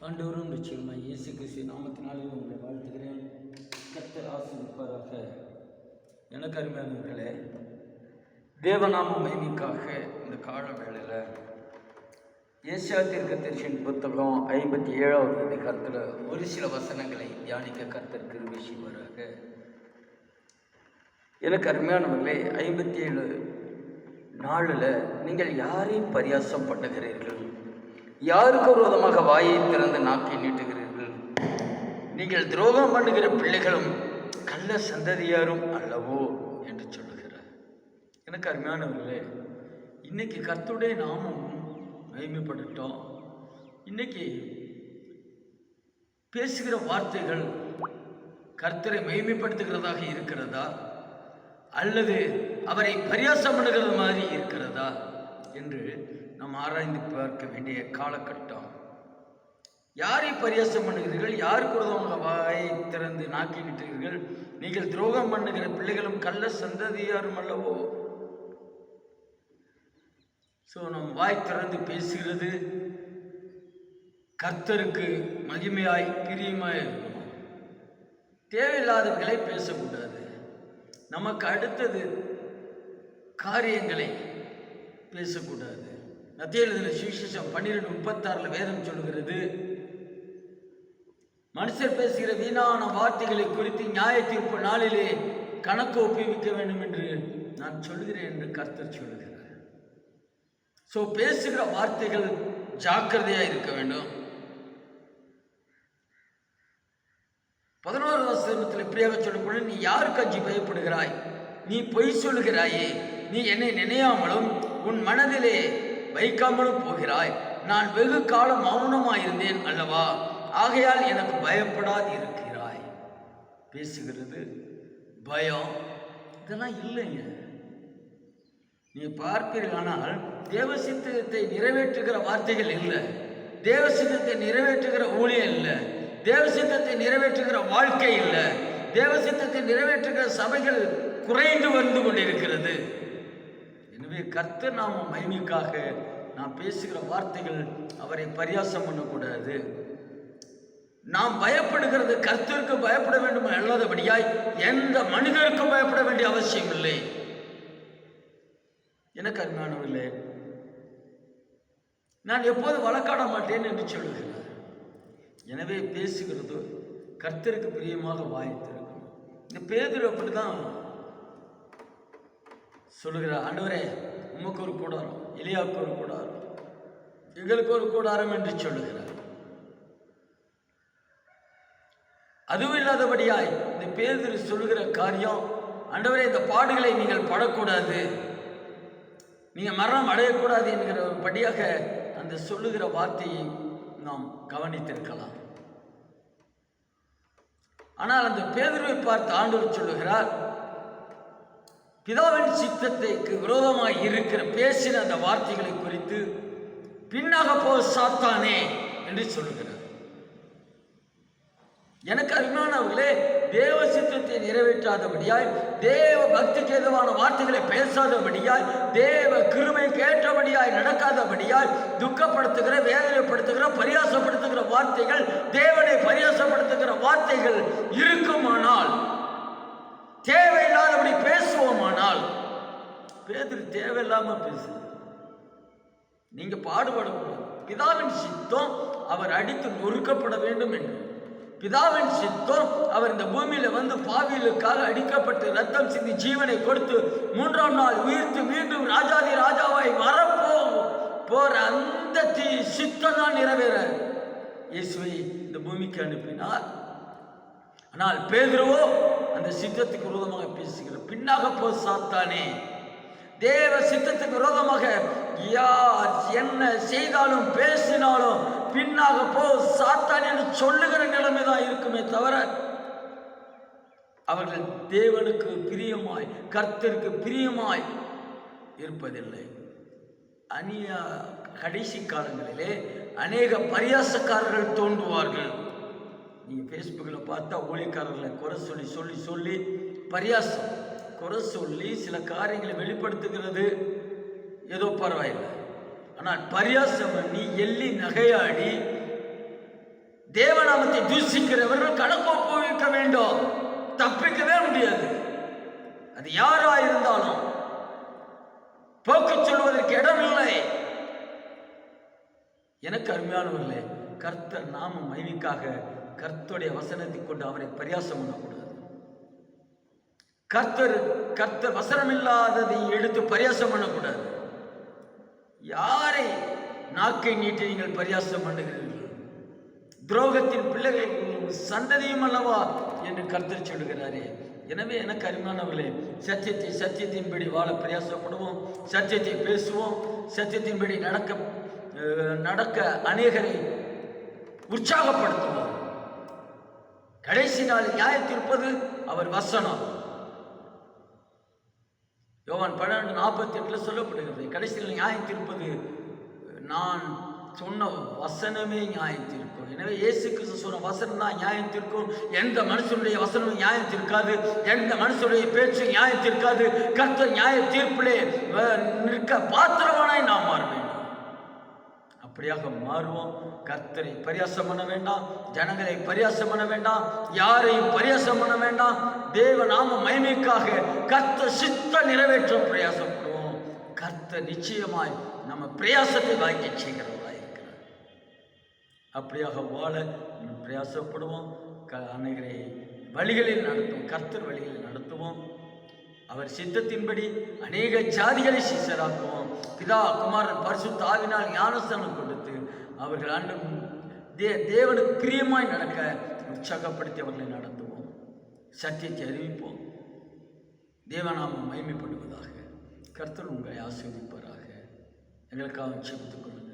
ஆண்டவரும் நிச்சயமாக இயேசு கிறிஸ்து நாமத்தினாலே உங்களை வாழ்த்துகிறேன். கர்த்தர் ஆசீர்வதிப்பாராக. எனக்கு அருமையானவர்களே, தேவநாம மகிமைக்காக இந்த கால வேளையில் ஏசாயா தீர்க்கதரிசியின் புத்தகம் 57வது அதிகாரத்தில் ஒரு சில வசனங்களை தியானிக்க கர்த்தர் கிருபை செய்வாராக. எனக்கு அருமையானவர்களே, 57 நாளில் நீங்கள் யாரையும் பரியாசம் பண்ணுகிறீர்கள்? யாருக்கு விரோதமாக வாயை திறந்து நாக்கை நீட்டுகிறீர்கள்? நீங்கள் துரோகம் பண்ணுகிற பிள்ளைகளும் கள்ள சந்ததியாரும் அல்லவோ என்று சொல்லுகிறார். எனக்கு அருமையானவர்களே, இன்னைக்கு கர்த்தருடைய நாமம் மகிமைப்படட்டும். இன்னைக்கு பேசுகிற வார்த்தைகள் கர்த்தரை மகிமைப்படுத்துகிறதாக இருக்கிறதா, அல்லது அவரை பரியாசம் பண்ணுகிறது மாதிரி இருக்கிறதா என்று நாம் ஆராய்ந்து பார்க்க வேண்டிய காலகட்டம். யாரை பரியாசம் பண்ணுகிறீர்கள்? யாருக்கு விரோதமாக வாயை திறந்து நாக்கி விட்டீர்கள்? நீங்கள் துரோகம் பண்ணுகிற பிள்ளைகளும் கள்ள சந்ததியாரும் அல்லவோ. நம் வாய் திறந்து பேசுகிறது கர்த்தருக்கு மகிமையாய் பிரியமாய் இருக்கணும். தேவையில்லாதவர்களை பேசக்கூடாது. நமக்கு அடுத்தது காரியங்களை பேசக்கூடாது. மத்தேயு எழுதின சுவிசேஷம் 12:36 வேதம் சொல்லுகிறது, மனுஷர் பேசுகிற வீணான வார்த்தைகளை குறித்து நியாய தீர்ப்பு நாளிலே கணக்கு ஒப்புவிக்க வேண்டும் என்று நான் சொல்கிறேன் என்று கர்த்தர் சொல்லுகிறார். பேசுகிற வார்த்தைகள் ஜாக்கிரதையா இருக்க வேண்டும். 11வது வசனத்தில் இப்படியாக சொல்லப்படும், நீ யாருக்கு அஞ்சி பயப்படுகிறாய்? நீ பொய் சொல்லுகிறாயே. நீ என்னை நினையாமலும் உன் மனதிலே வைக்காமலும் போகிறாய். நான் வெகு காலம் மௌனமாயிருந்தேன் அல்லவா, ஆகையால் எனக்கு பயப்படாது இருக்கிறாய். பேசுகிறது பயம் இதெல்லாம் இல்லைங்க. நீ பார்ப்பீர்களானால் தேவ சித்தத்தை நிறைவேற்றுகிற வார்த்தைகள் இல்லை, தேவ சித்தத்தை நிறைவேற்றுகிற ஊழியம் இல்லை, தேவ சித்தத்தை நிறைவேற்றுகிற வாழ்க்கை இல்லை, தேவ சித்தத்தை நிறைவேற்றுகிற சபைகள் குறைந்து வந்து கொண்டிருக்கிறது. எனவே கர்த்தர் நாம மகிமைக்காக நாம் பேசுகிற வார்த்தைகள் அவரை பரியாசம் பண்ணக்கூடாது. நாம் பயப்படுகிறது கர்த்தருக்கு பயப்பட வேண்டும் அல்லாதபடியாய் எந்த மனிதருக்கும் பயப்பட வேண்டிய அவசியம் இல்லை. எனக்கு அருமையானவர்களே, நான் எப்போது வழக்காட மாட்டேன் என்று சொல்லுகிறார். எனவே பேசுகிறது கர்த்தருக்கு பிரியமாக வாய்த்திருக்கும். இந்த பேதுரு அப்படிதான் சொல்லுகிறார், ஆண்டவரே உமக்கு ஒரு கூடாரம், எலியாவுக்கு ஒரு கூடாரம், எங்களுக்கு ஒரு கூடாரம் என்று சொல்லுகிறார். அதுவும் இல்லாதபடியாய் இந்த பேதுரு சொல்லுகிற காரியம், ஆண்டவரே இந்த பாடுகளை நீங்கள் படக்கூடாது, நீங்க மரணம் அடையக்கூடாது என்கிற ஒரு படியாக அந்த சொல்லுகிற வார்த்தையை நாம் கவனித்திருக்கலாம். ஆனால் அந்த பேதுருவை பார்த்து ஆண்டவர் சொல்லுகிறார், பிதாவின் சித்தத்துக்கு விரோதமாய் இருக்கிற பேசின அந்த வார்த்தைகளை குறித்து பின்னாக போ சாத்தானே என்று சொல்லுகிறார். எனக்கு அருமையானவர்களே, தேவ சித்தத்தை நிறைவேற்றாதபடியாய், தேவ பக்திக்கு ஏதுவான வார்த்தைகளை பேசாதபடியாய், தேவ கிருபைக்கு ஏற்றபடியாய் நடக்காதபடியாய் துக்கப்படுத்துகிற, வேதனைப்படுத்துகிற, பரியாசப்படுத்துகிற வார்த்தைகள், தேவனை பரியாசப்படுத்துகிற வார்த்தைகள் இருக்குமானால், தேவையில்லாதபடி பேசுவோமானால், பேதுரு தேவையில்லாம பேசு. நீங்க பாடுபடக்கூடாது. பிதாவின் சித்தம் அவர் அடித்து நொறுக்கப்பட வேண்டும் என்று, பிதாவின் சித்தம் அவர் இந்த பூமியில வந்து பாவிகளுக்காக அடிக்கப்பட்டு ரத்தம் சிந்தி ஜீவனை கொடுத்து 3ஆம் நாள் உயிர்த்து மீண்டும் ராஜாதி ராஜாவாய் போற அந்த சித்தம் தான் நிறைவேற இயேசுவை இந்த பூமிக்கு அனுப்பினார். ஆனால் பேதுருவோ அந்த சித்தத்துக்கு விரோதமாக பேசுகிறார். பின்னாக போ சாத்தானே. தேவ சித்தத்துக்கு விரோதமாக யார் என்ன செய்தாலும் பேசினாலும் பின்னாக போ சாத்தான் என்று சொல்லுகிற நிலைமை தான் இருக்குமே தவிர, அவர்கள் தேவனுக்கு பிரியமாய் கர்த்தருக்கு பிரியமாய் இருப்பதில்லை. கடைசி காலங்களிலே அநேக பரியாசக்காரர்கள் தோன்றுவார்கள். நீங்க ஃபேஸ்புக்கில் பார்த்தா ஊழியக்காரர்களை குறை சொல்லி சொல்லி சொல்லி பரியாசம் குறை சொல்லி சில காரியங்களை வெளிப்படுத்துகிறது ஏதோ பரவாயில்லை. ஆனால் பரியாசம் பண்ணி எள்ளி நகையாடி தேவநாமத்தை தூஷிக்கிறவர்கள் கணக்கு ஒப்புவிக்க வேண்டும். தப்பிக்கவே முடியாது. அது யாரா இருந்தாலும் போக்கு சொல்வதற்கு இடமில்லை. எனக்கு அருமையானவர்களே, கர்த்தர் நாம மகிமைக்காக கர்த்தருடைய வசனத்தை கொண்டு அவரை பரியாசம் பண்ணக்கூடாது. கர்த்தர் வசனம் இல்லாததை எடுத்து பரியாசம் பண்ணக்கூடாது. யாரை நாக்கை நீட்டி நீங்கள் பரியாசம் பண்ணுகிறீர்கள்? துரோகத்தின் பிள்ளைகள் சந்ததியும் அல்லவா என்று கர்த்தர் சொல்லுகிறாரே. எனவே எனக்கு அருமையானவர்களே, சத்தியத்தின்படி வாழ பிரயாசப்படுவோம், சத்தியத்தை பேசுவோம், சத்தியத்தின்படி நடக்க அநேகரை உற்சாகப்படுத்துவோம். கடைசி நாள் நியாயத்திருப்பது அவர் வசனம். யோவான் 12:48 சொல்லப்படுகிறது, கடைசியில் நியாயத்திருப்பது நான் சொன்ன வசனமே நியாயத்திருக்கும். எனவே இயேசு கிறிஸ்து சொன்ன வசனம் தான் நியாயத்திற்கும். எந்த மனுஷனுடைய வசனமும் நியாயத்திற்காது, எந்த மனுஷனுடைய பேச்சு நியாயத்திற்காது. கர்த்தர் நியாய தீர்ப்பிலே நிற்க பாத்திரவானாய் நாம் மாற வேண்டும். அப்படியாக மாறுவோம். கர்த்தரை பரியாசம் பண்ண வேண்டாம், ஜனங்களை பரியாசம் பண்ண வேண்டாம், யாரையும் பரியாசம் பண்ண வேண்டாம். தேவ நாம மகிமைக்காக கர்த்தர் சித்த நிறைவேற்ற பிரயாசப்படுவோம். கர்த்தர் நிச்சயமாய் நம்ம பிரயாசத்தை வாங்கி செய்கிறவர்களாக இருக்கிறார். அப்படியாக வாழ பிரயாசப்படுவோம். அநேகரை வழிகளில் நடத்துவோம், கர்த்தர் வழிகளில் நடத்துவோம். அவர் சித்தத்தின்படி அநேக ஜாதிகளை சீசராக்குவோம். பிதா குமாரன் பரிசுத்த ஆவியினால் ஞானஸ்தானம் கொடுத்து அவர்கள் ஆண்டும் தேவனுக்கு பிரியமாய் நடக்க உற்சாகப்படுத்தி அவர்களை நடத்துவோம். சத்தியத்தை அறிவிப்போம். தேவநாமம் மகிமைப்படுவதாக. கர்த்தர் உங்களை ஆசீர்வதிப்பாராக. எங்களுக்காக ஜெபித்துக் கொள்ளுங்கள்.